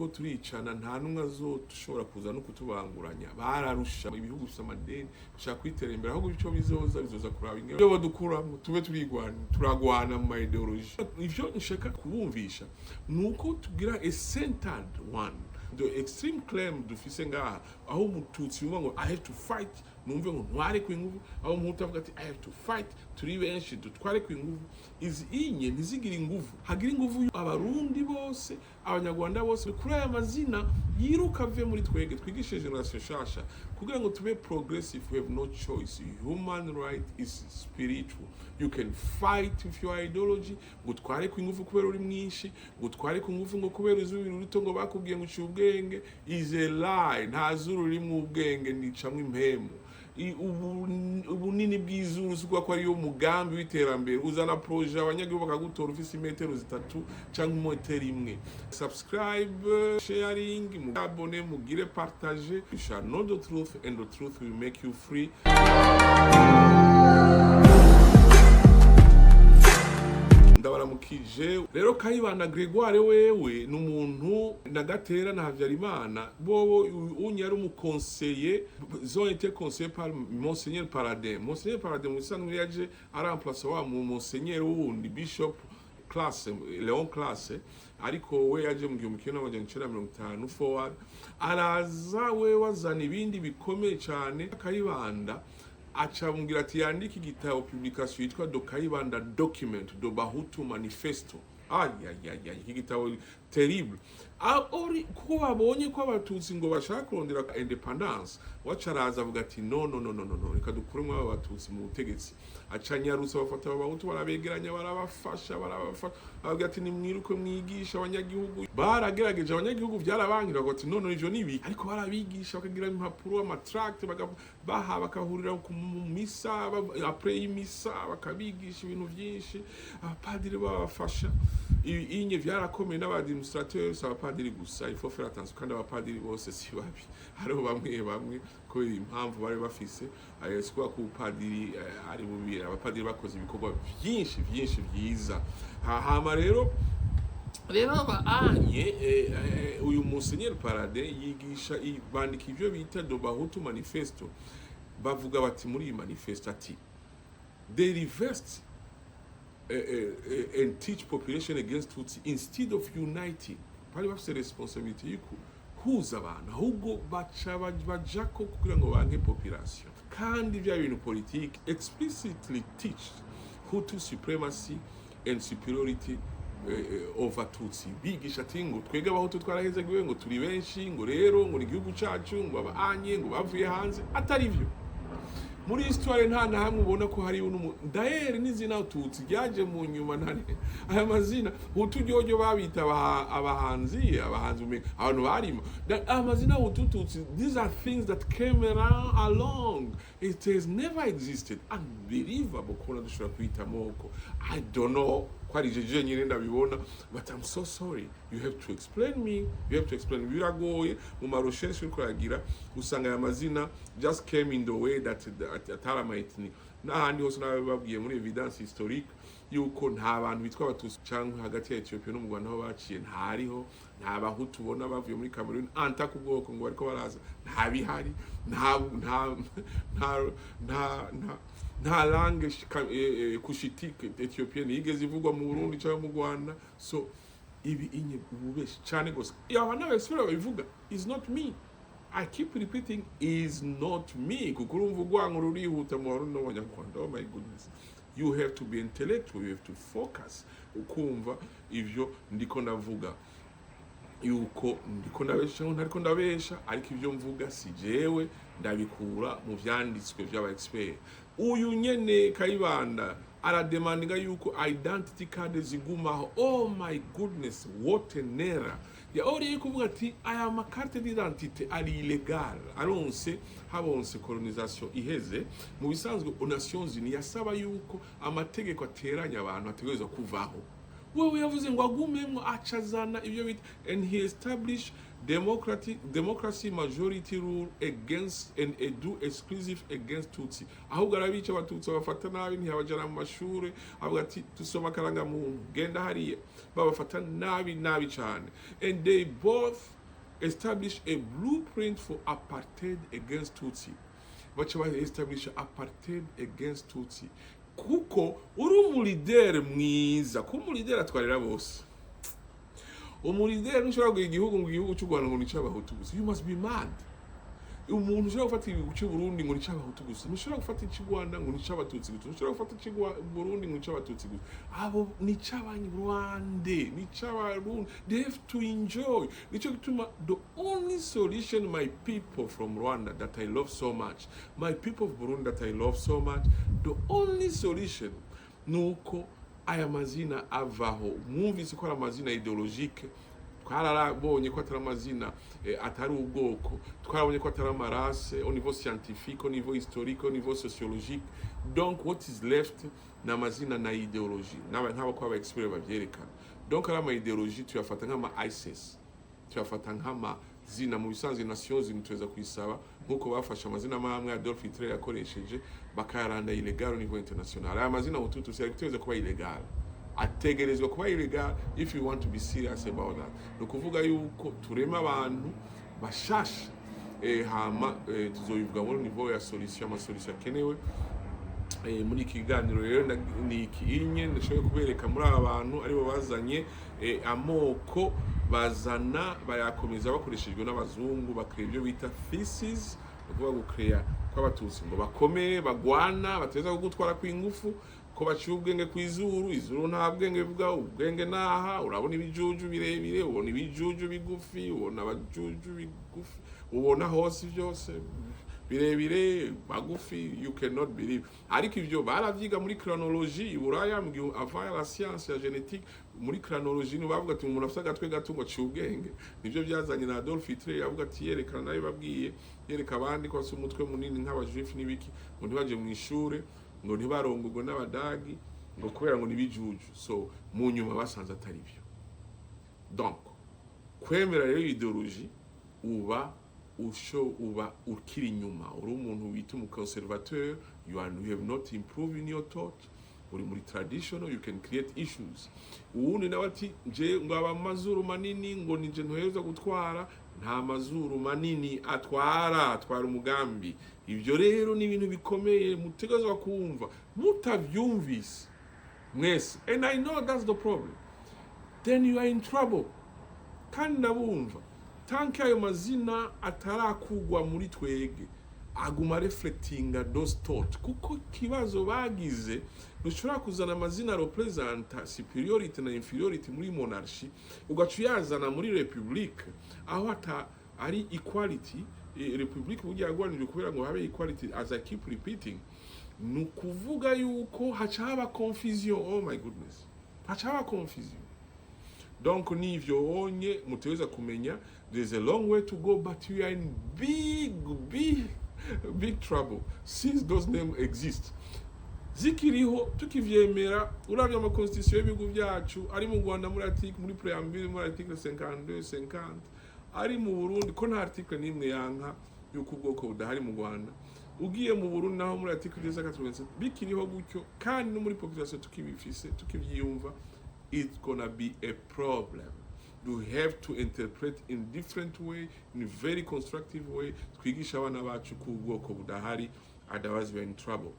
ko turicana nta numwe azoshobora kuza no kutubanguranya bararusha ibihugu by'amadeni bashaka kwitera imbere ahubwo bico bizoza kuraba ingero byo badukuramo tube turagwana mu ideology. Ivyo nshaka kubumvisha nuko tugira a centered one. The extreme claim dufise ngaha aho umututsi yumva ngo I have to fight numve ngo ntware kwinguvu, aho umuhutu avuga ati I have to fight turi benshi dutware kwinguvu. Izi inye ntizigira inguvu, hagira inguvu abarundi bose abanyarwanda bose kuri aya mazina yiruka ave muri twege twigishe generation shasha kugira ngo tube progressive. We have no choice. Human right is spiritual. You can fight with your ideology, gutware kwinguvu kubera uri mwinshi, gutware kwinguvu ngo kubera izubira urito ngo bakubwiye ngo cyubwenge is a lie. Nta zuru rimwe ubwenge nicamwe impemu. Ubunini bw'izuru sugwa ko ari yo mugambi w'iterambere uzana projet abanyagihugu bakagutora ufise imetero 3 cyangwa imetero 1. Subscribe, sharing, abone, mugire, partager. You shall know the truth and the truth will make you free. Ndabaramukije rero Kayibanda Gregoire wewe n'umuntu nagatera na Havyarimana bobo unyari umuconseiller ont été conseillés par Monseigneur Paradin. Monseigneur Paradin musanzwe yaje aramplace wa Monseigneur wundi Bishop Classe Leon Classe ariko we yaje mu 1950 forward araza we wazana ibindi bikomeye cyane. Kayibanda acambwira ati yandika igitabo publication yitwa Do Kayibanda Document Do Bahutu Manifesto. Iki gitabo terrible. Ori ko babonye ko abatutsi ngo bashaka kurondera independence wacaraza avuga ati no reka dukuremo abatutsi mu butegetsi. Acanyarusa bafata abahutu barabegeranya barabafasha avuga ati ni mwiruko mwigisha abanyagihugu. Baragerageje abanyagihugu byarabangira ngo ati no ivyo nibi ariko barabigisha bakagira impapuro amatract baha bakahurira ku misa après misa bakabigisha ibintu byinshi abapadiri babafasha. Inye vyarakomeye n'abadministrateurs abapadiri gusa. Il faut faire attention kandi abapadiri bose si babi, hariho bamwe ko impamvu bari bafise ayeswa ku padiri ari bubira. Abapadiri bakoze ibikorwa byinshi byiza. Hama rero baanye uyu Monseigneur Paradin yigisha bandika ivyo bita Do Bahutu Manifesto. Bavuga bati muri iyi manifesto ati they reversed and teach population against Tutsi instead of uniting. Pali bafise responsibility yuko huza abantu ahubwo bajako kugira ngo banke population. Kandi bya bintu politique explicitly teach Hutu supremacy and superiority over Tutsi. Bigisha ati ngo twege abahutu twaraheze gwe ngo turi benshi ngo rero ngo igihugu cyacu ngo abanye ngo bavuye hanze. Atari byo muri histoire nta na hamwe ubona ko hari daere n'izina Tutsi byaje mu nyuma ntari aya mazina Hutu-Tutsi babita abahanzi abantu barimo amazina Hutu-Tutsi. These are things that came along. It has never existed. Unbelievable kona dushobora kwita moko. I don't know kwari jeje nyine ndabibona, but I'm so sorry. You have to explain me. Biragoye mu marosheshi uko yagira usanga aya mazina just came in the way that ataramayitini n'ahandi hose nababwiye muri evidence historique yuko nta bantu bitwa abatutsi cyangwa hagati ya Ethiopia no mu Rwanda aho baciye ntariho. Nta bahutu bona bavuye muri Cameroon anta ku bwoko ngo bariko baraza nta bihari nta langue kushitike Ethiopienne yigeze ivugwa mu Burundi cyangwa mu Rwanda. So ibi inye ububeshi cyane gose yabana basubira babivuga is not me. I keep repeating is not me. Kukurumva ugwango rurihuta mu Barundi n'Abanyarwanda. Oh my goodness. You have to be intellectual, you have to focus ukumva ivyo ndiko ndavuga yuko ndiko ndabesha ariko ivyo mvuga si jewe ndabikura mu vyanditswe by'aba expert. Uyu nyene Kayibanda arademandinga yuko identity card zigumaho. Oh my goodness, what an error. Ya ori kuvuga ati aya makarte d'identité ari illegal. Habonse colonisation iheze mu bisanzwe Nations Unies yasaba yuko amategeko ateranya abantu ategerezwa kuvaho. wewe yavuze ngo agumemwo acazana ibyo bita, and he established democracy majority rule against and a do exclusive against Tutsi. Ahubwo arabica abatutsi bafata nabi, ntiyabajana mu mashure, avuga ati tusoma akaranga muntu genda hariya, babafata nabi cyane. And they both established a blueprint for apartheid against Tutsi. Baca establish apartheid against Tutsi. Kuko uri umulidere mwiza, ko umulidere atwarira bose. Umulidere ntushobora kugira igihugu ngo igihugu cy'u Rwanda ngo ni cy'abahutu gusa. You must be mad. Umuntu ushobora gufata igihugu cy'u Burundi ngo ni cy'abahutu gusa. Ntushobora gufata icy'u Rwanda ngo ni cy'abatutsi gusa. Ntushobora gufata icy'u Burundi ngo ni cy'abatutsi gusa. Abo ni cy'abanyarwanda, ni cy'abarundi. They have to enjoy. Nico gituma the only solution, my people from Rwanda that I love so much, my people of Burundi that I love so much, the only solution nuko aya mazina avaho. Mwumvise ko ari amazina ideologique, twarabonye ko atari amazina atari ubwoko, twarabonye ko atari amarase au niveau scientifique, au niveau historique, au niveau sociologique. Donc what is left na mazina na ideologie, nk'abo ko aba expert babyerekana. Donc ari ama ideologie tuyafata nk'ama ISIS, tuyafata nk'ama zina mu bisanzwe Nations Unies tuweza kuyisaba, nkuko bafashe amazina amwe Adolf Hitler yakoresheje bakayaranda illegal au niveau international. Aya mazina Hutu-Tutsi tuweza kuba illegal, ategerezwa kuba illegal if you want to be serious about that. No kuvuga yuko turema abantu bashasha hama tuzobivuga mu niveau ya solution, ama solution kenewe muri kiganiro rero ni ikinye ndashobora kubereka muri aba bantu aribo bazanye amoko, bazana bayakomeza bakoreshejwe n'abazungu, bakrea ibyo bita thesis, bavuga gukrea kw'abatutsi ngo bakomeye bagwana bateza kugutwara kw'ingufu, ko baciye ubwenge kw'izuru, izuru nta bwenge bivuga, ubwenge naha, urabona ibijuju birebire, ubona ibijuju bigufi, ubona abajuju bigufi, ubona hose byose birebire bagufi, you cannot believe. Ariko ibyo baravyiga muri chronologie Iburaya mu gihe avant la science ya génétique, muri chronologie ni bavuga ati umuntu afite agatwe gato ngo aciye ubwenge. Nivyo byazanye na Adolf Hitler, yavuga ati yerekana nayo babwiye, yereka abandi ko ase umutwe munini nk'abajuif n'ibiki, ngo ntibaje mu ishure, ngo ntibarongorwe n'abadagi, ngo kubera ngo nibijuju. So mu nyuma basanze atari byo. Donc kwemera rero ideologie uba ukiri inyuma, uri umuntu wita umuconservateur, you have not improved in your thought, uri muri traditional, you can create issues. Uwundi nawe ati nje ngo aba mazuru manini ngo nije ntuheza gutwara, nta mazuru manini atwara umugambi. Ibyo rero ni ibintu bikomeye mutegazwa kumva, mutavyumvise mwese, and I know that's the problem, then you are in trouble. Kandi ndabumva tanki ayo mazina atarakugwa muri twege, aguma reflectinga those thoughts, kuko kibazo bagize nushobora kuzana amazina representa superiority na inferiority muri monarchy, ugacu yazana muri republique aho ari equality. Republique burya yagwanije kubera ngo habe equality, as I keep repeating, nukuvuga yuko hacaba confusion. Oh my goodness, hacaba confusion. Donc nivyo onye muteweza kumenya, there's a long way to go, but we are in big trouble since those names exist. Zikiriho tukivyemera, uravye ama constitution y'ibihugu byacu, ari mu Rwanda muri article, muri preambule muri article 52-50, ari mu Burundi ko nta article nimwe yanka yuko ubwoko budahari mu Rwanda. Ugiye mu Burundi naho muri article 87 bikiriho gutyo, kandi no muri population tukibifise tukivyiyumva, it's gonna be a problem. You have to interpret in different way, in a very constructive way. Twigisha abana bacu ku bwoko budahari, otherwise we are in trouble.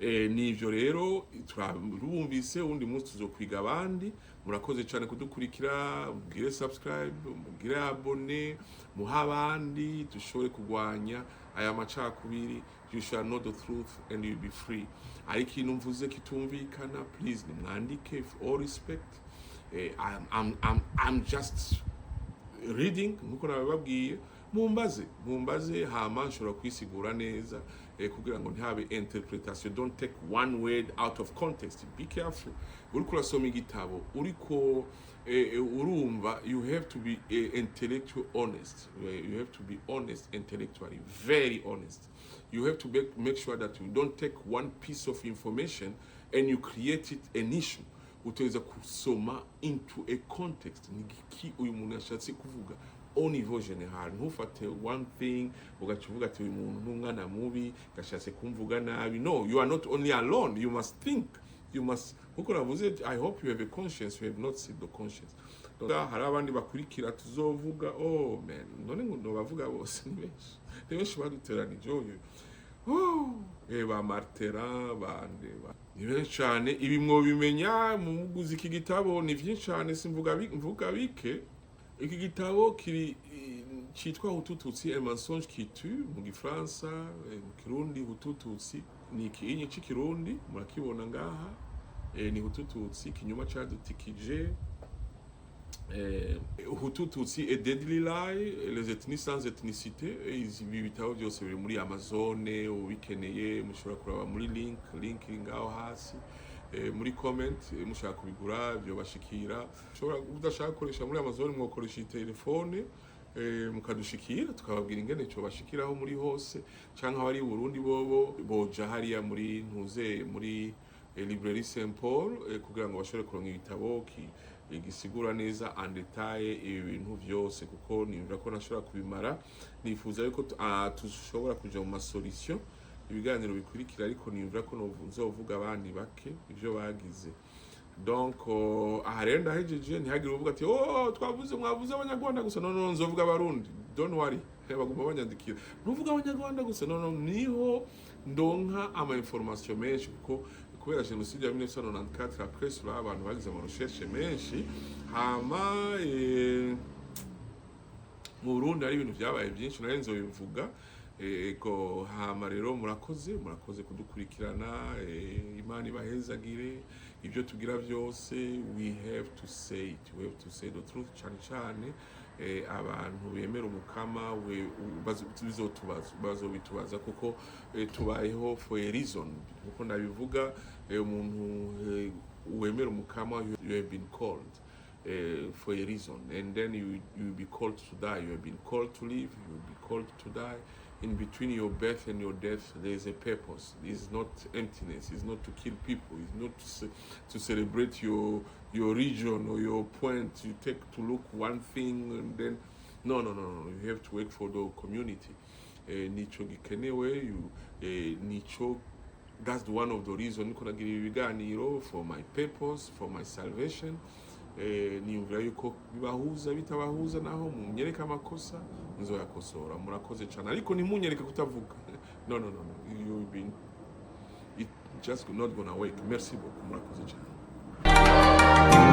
Nivyo rero turumvise, undi munsi tuzokwiga abandi. Murakoze cyane kudukurikira, mugire subscribe, mugire abone, muha abandi dushobore kugwanya aya macakubiri. You shall know the truth and you'll be free. Ariko ikintu mvuze kitumvikana, please nimwandike with all respect. I'm just reading, nkuko nababwiye, mumbaze hama nshobora kwisigura neza, kugira ngo ntihabe interpretation. Don't take one word out of context. Be careful. Uriko urasoma igitabo, uriko urumva, you have to be intellectual honest. You have to be honest intellectually, very honest. You have to make sure that you don't take one piece of information and you create it an issue. utaweza kusoma into a context nigiki uyu muntu yashatse kuvuga au niveau général. Ntufate one thing ugacuvuga ati uyu muntu n'umwana mubi gashatse kumvuga nabi. No, you are not only alone, you must think, you must kuko navuze I hope you have a conscience, you have not seen the conscience. Hari abandi bakurikira tuzovuga oh man none ngo bavuga bose ni benshi baduteranije ba martera bande ni benshi cyane. Ibi mwo bimenya mu muguzi iki gitabo ni byinshi cyane simvuga bike. Iki gitabo kiri cyitwa Hutu-Tutsi un mensonge qui tue mu Gifaransa, mu Kirundi Hutu-Tutsi ni ikinyi cy'ikirundi murakibona ngaha. Ni Hutu-Tutsi kinyuma cyadutikije. Hutu-Tutsi et deadly lie, les ethnies sans ethnicité. Ibi bitabo byose biri muri Amazon, ubikeneye mushobora kuraba muri link ngaho hasi. Muri comment mushaka kubigura byo bashikira. Ushobora udashaka koresha muri Amazon mwokoresha telefone mukadushikira tukababwira ingene cyo bashikiraho muri hose canke abari Burundi boja hariya muri ntuze muri librairie Saint Paul kugira ngo bashobore kuronka ibitabo gisigura neza en detail ibintu byose kuko nimvira ko nashobora kubimara. Nifuza yuko tushobora kuja mu solution ibiganiro bikurikira ariko nimvira ko nzovuga abandi bake ivyo bagize. Donc aha rero ndahejeje ntihagire uvuga ati mwavuze abanyarwanda gusa. No nzovuga abarundi, don't worry, bagomba banyandikira ntuvuga abanyarwanda gusa. No niho ndonka ama information menshi kuko kubera Genocide ya 1994 après cela abantu bagize ama recherche menshi hama mu Burundi ari ibintu byabaye byinshi nari nzobivuga. Ego hama rero murakoze kudukurikirana. Imana ibahezagire ibyo tugira byose. We have to say the truth cyane abantu bemera umukama bazobitubaza kuko tubayeho for a reason kuko nabivuga umuntu wemera umukama you have been called for a reason, and then you will be called to die. You have been called to live, you will be called to die. In between your birth and your death, there is a purpose. It's not emptiness. It's not to kill people. It's not to celebrate your region or your point. You take to look one thing and then no. You have to work for the community. Nicho gikenewe. Nicho. That's one of the reasons. Niko nagira ibiganiro for my purpose, for my salvation. Niyumvira yuko bibahuza bitabahuza naho munyereka amakosa nzoyakosora. Murakoze cyane ariko ntimunyereka kutavuga. No. You've been it just not gonna work. Merci beaucoup. Murakoze cyane.